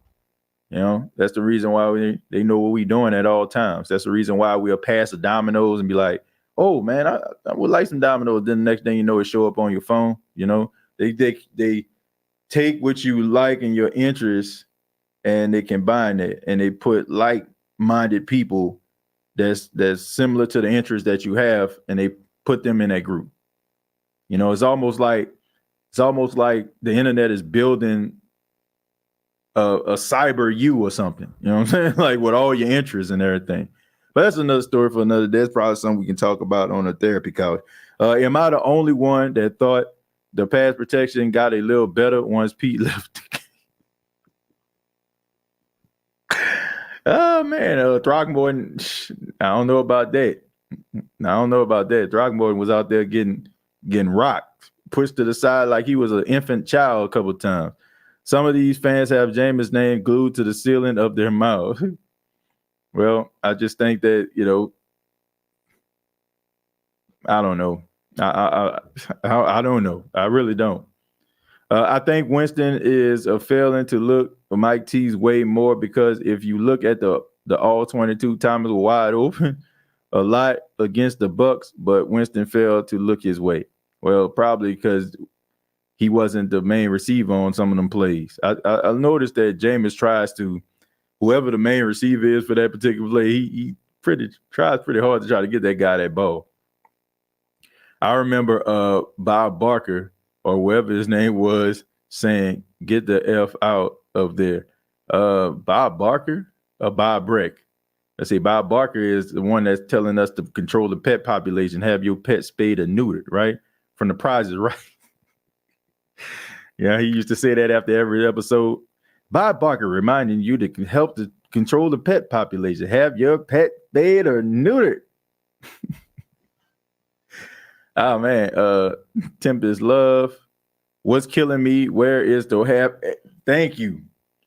That's the reason why they know what we're doing at all times. That's the reason why we'll pass the Domino's and be like, oh man, I would like some Domino's. Then the next thing you know, it show up on your phone. They take what you like and your interests and they combine it and they put like-minded people that's similar to the interests that you have and they put them in that group. It's almost like the internet is building a cyber you or something, you know what I'm saying? Like with all your interests and everything. But that's another story for another day. That's probably something we can talk about on a therapy couch. Am I the only one that thought the pass protection got a little better once Pete left? Oh man, Throckmorton, I don't know about that. Throckmorton was out there getting rocked, pushed to the side like he was an infant child a couple of times. Some of these fans have Jameis' name glued to the ceiling of their mouth. Well, I just think that, I don't know. I don't know. I really don't. I think Winston is a failing to look Mike T's way more because if you look at the all 22 timers were wide open a lot against the Bucks, but Winston failed to look his way. Well, probably because he wasn't the main receiver on some of them plays. I noticed that Jameis tries to, whoever the main receiver is for that particular play, he tries pretty hard to try to get that guy that ball. I remember Bob Barker or whoever his name was saying, "Get the F out of there." Bob Barker or Bob Breck? Let's see. Bob Barker is the one that's telling us to control the pet population, have your pet spayed or neutered, right? From The Price is Right. Yeah, he used to say that after every episode. Bob Barker reminding you to help to control the pet population. Have your pet spayed or neutered. Oh man, Tempest Love. What's killing me? Where is the have? Thank you,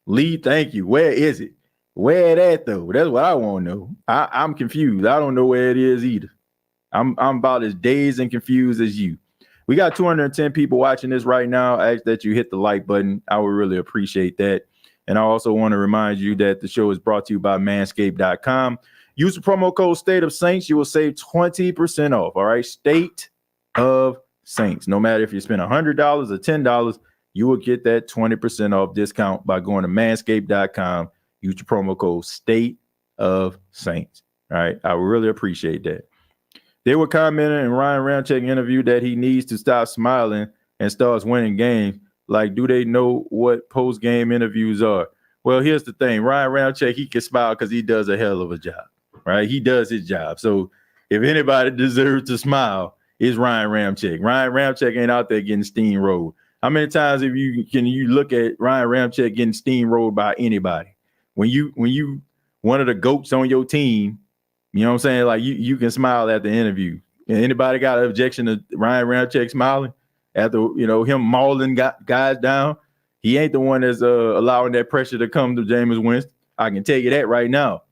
Lee. Thank you. Where is it? Where that though? That's what I want to know. I'm confused. I don't know where it is either. I'm about as dazed and confused as you. We got 210 people watching this right now. I ask that you hit the like button. I would really appreciate that. And I also want to remind you that the show is brought to you by Manscaped.com. Use the promo code State of Saints. You will save 20% off. All right. State of Saints. No matter if you spend $100 or $10, you will get that 20% off discount by going to Manscaped.com. Use the promo code State of Saints. All right. I would really appreciate that. They were commenting in Ryan Ramczyk interview that he needs to stop smiling and starts winning games. Like, do they know what post-game interviews are? Well, here's the thing. Ryan Ramczyk, he can smile because he does a hell of a job, right? He does his job. So if anybody deserves to smile, it's Ryan Ramczyk. Ryan Ramczyk ain't out there getting steamrolled. How many times have you look at Ryan Ramczyk getting steamrolled by anybody? When you one of the GOATs on your team, you know what I'm saying? Like you can smile at the interview. And anybody got an objection to Ryan Ramczyk smiling after him mauling guys down? He ain't the one that's allowing that pressure to come to Jameis Winston. I can tell you that right now.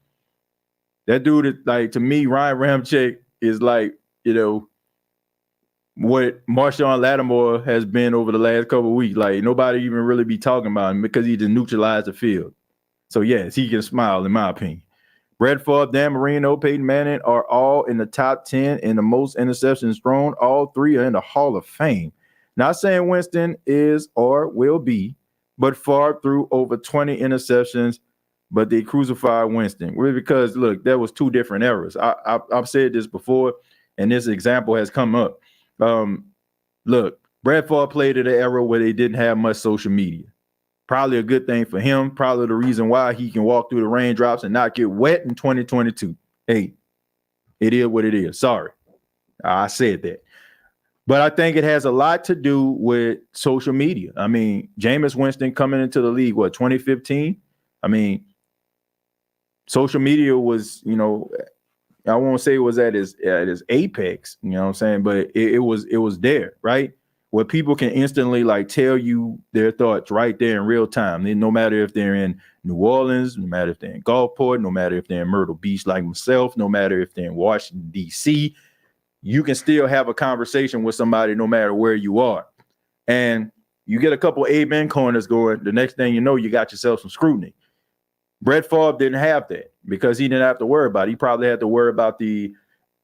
That dude is like, to me, Ryan Ramczyk is like, what Marshawn Lattimore has been over the last couple of weeks. Like nobody even really be talking about him because he just neutralized the field. So yes, he can smile in my opinion. Brett Favre, Dan Marino, Peyton Manning are all in the top 10 in the most interceptions thrown. All three are in the Hall of Fame. Not saying Winston is or will be, but Favre threw over 20 interceptions, but they crucified Winston. Well, because, look, that was two different eras. I've said this before, and this example has come up. Look, Brett Favre played at an era where they didn't have much social media. Probably a good thing for him. Probably the reason why he can walk through the raindrops and not get wet in 2022. Hey, it is what it is. Sorry. I said that. But I think it has a lot to do with social media. I mean, Jameis Winston coming into the league, 2015? I mean, social media was, I won't say it was at its apex, you know what I'm saying, but it was there, right? Where people can instantly like tell you their thoughts right there in real time. No matter if they're in New Orleans, no matter if they're in Gulfport, no matter if they're in Myrtle Beach like myself, no matter if they're in Washington, D.C., you can still have a conversation with somebody no matter where you are. And you get a couple amen corners going, the next thing you know, you got yourself some scrutiny. Brett Favre didn't have that because he didn't have to worry about it. He probably had to worry about the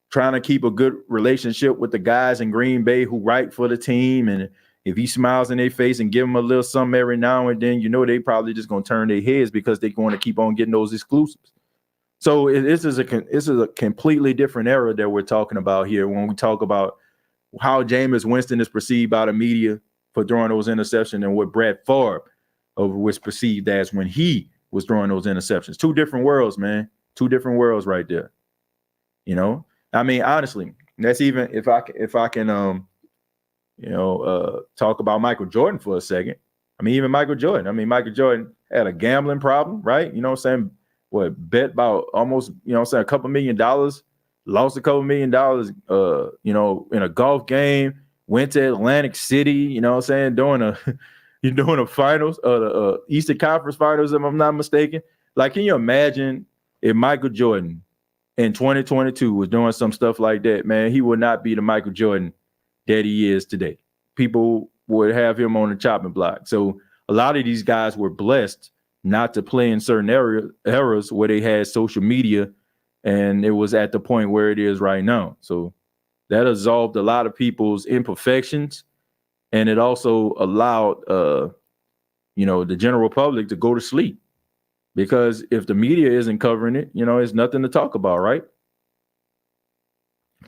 trying to keep a good relationship with the guys in Green Bay who write for the team. And if he smiles in their face and give them a little something every now and then, they probably just going to turn their heads because they're going to keep on getting those exclusives. So this is a completely different era that we're talking about here when we talk about how Jameis Winston is perceived by the media for throwing those interceptions and what Brett Favre was perceived as when he was throwing those interceptions. Two different worlds, man. Two different worlds right there. I mean, honestly, that's even if I can talk about Michael Jordan for a second. I mean, even Michael Jordan. Michael Jordan had a gambling problem, right? You know what I'm saying? Bet about almost, a couple $1 million, lost a couple $1 million, in a golf game, went to Atlantic City, during a finals, the Eastern Conference Finals, if I'm not mistaken. Like, can you imagine if Michael Jordan in 2022 was doing some stuff like that? Man, he would not be the Michael Jordan that he is today. People would have him on the chopping block. So a lot of these guys were blessed not to play in certain eras where they had social media and it was at the point where it is right now. So that absolved a lot of people's imperfections. And it also allowed, the general public to go to sleep. Because if the media isn't covering it, it's nothing to talk about, right?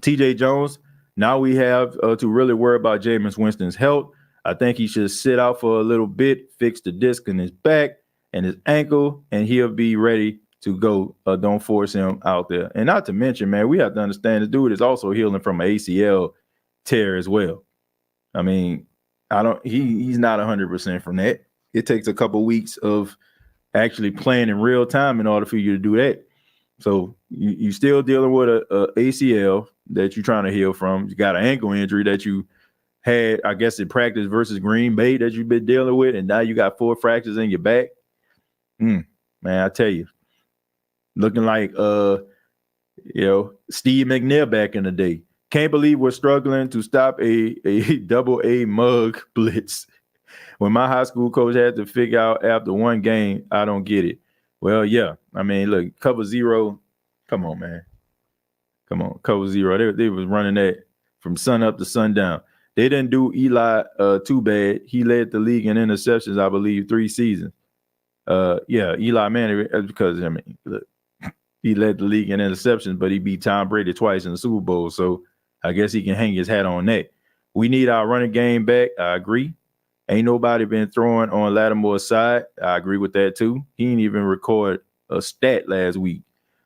TJ Jones, now we have to really worry about Jameis Winston's health. I think he should sit out for a little bit, fix the disc in his back and his ankle, and he'll be ready to go. Don't force him out there. And not to mention, man, we have to understand the dude is also healing from an ACL tear as well. I mean, he's not 100% from that. It takes a couple weeks of actually playing in real time in order for you to do that. So you still dealing with a ACL that you're trying to heal from. You got an ankle injury that you had, I guess, in practice versus Green Bay that you've been dealing with, and now you got 4 fractures in your back. Man, I tell you, looking like Steve McNair back in the day. Can't believe we're struggling to stop a double A mug blitz. When my high school coach had to figure out after one game, I don't get it. Well, yeah. I mean, look, cover zero. Come on, man. Come on, cover zero. They was running that from sun up to sundown. They didn't do Eli too bad. He led the league in interceptions, I believe, 3 seasons. Eli Manning, because, look, he led the league in interceptions, but he beat Tom Brady twice in the Super Bowl. So I guess he can hang his hat on that. We need our running game back. I agree. Ain't nobody been throwing on Lattimore's side. I agree with that too. He didn't even record a stat last week.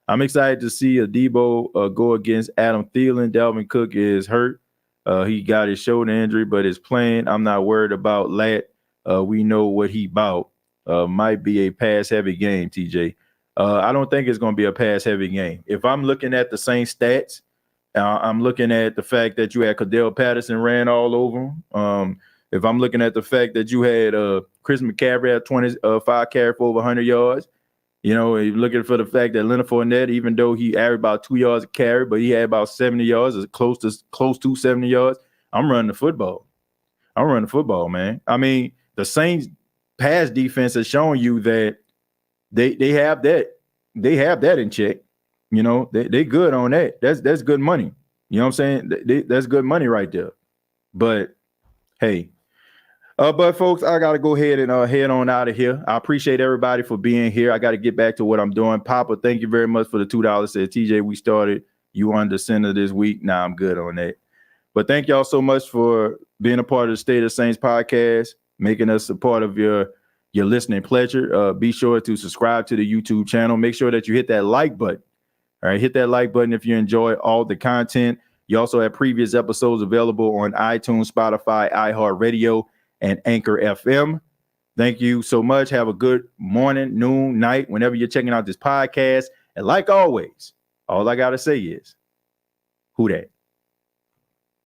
I'm excited to see Adebo go against Adam Thielen. Dalvin Cook is hurt. He got his shoulder injury, but is playing. I'm not worried about Lat. We know what he about. Might be a pass-heavy game, TJ. I don't think it's going to be a pass-heavy game. If I'm looking at the same stats, I'm looking at the fact that you had Cordell Patterson ran all over him. If I'm looking at the fact that you had Chris McCaffrey at 25 carry for over 100 yards, you're looking for the fact that Leonard Fournette, even though he averaged about 2 yards a carry, but he had about 70 yards, as close to 70 yards. I'm running the football. Man. I mean, the Saints pass defense has shown you that they have that in check. They good on that. That's good money. You know what I'm saying? That's good money right there. But hey. But folks, I got to go ahead and head on out of here. I appreciate everybody for being here. I got to get back to what I'm doing. Papa, thank you very much for the $2. Said TJ, we started you under center this week. Nah, I'm good on that. But thank y'all so much for being a part of the State of the Saints podcast, making us a part of your listening pleasure. Be sure to subscribe to the YouTube channel. Make sure that you hit that like button. All right, hit that like button if you enjoy all the content. You also have previous episodes available on iTunes, Spotify, iHeartRadio, and Anchor FM. Thank you so much. Have a good morning, noon, night, whenever you're checking out this podcast. And like always, all I got to say is, who that?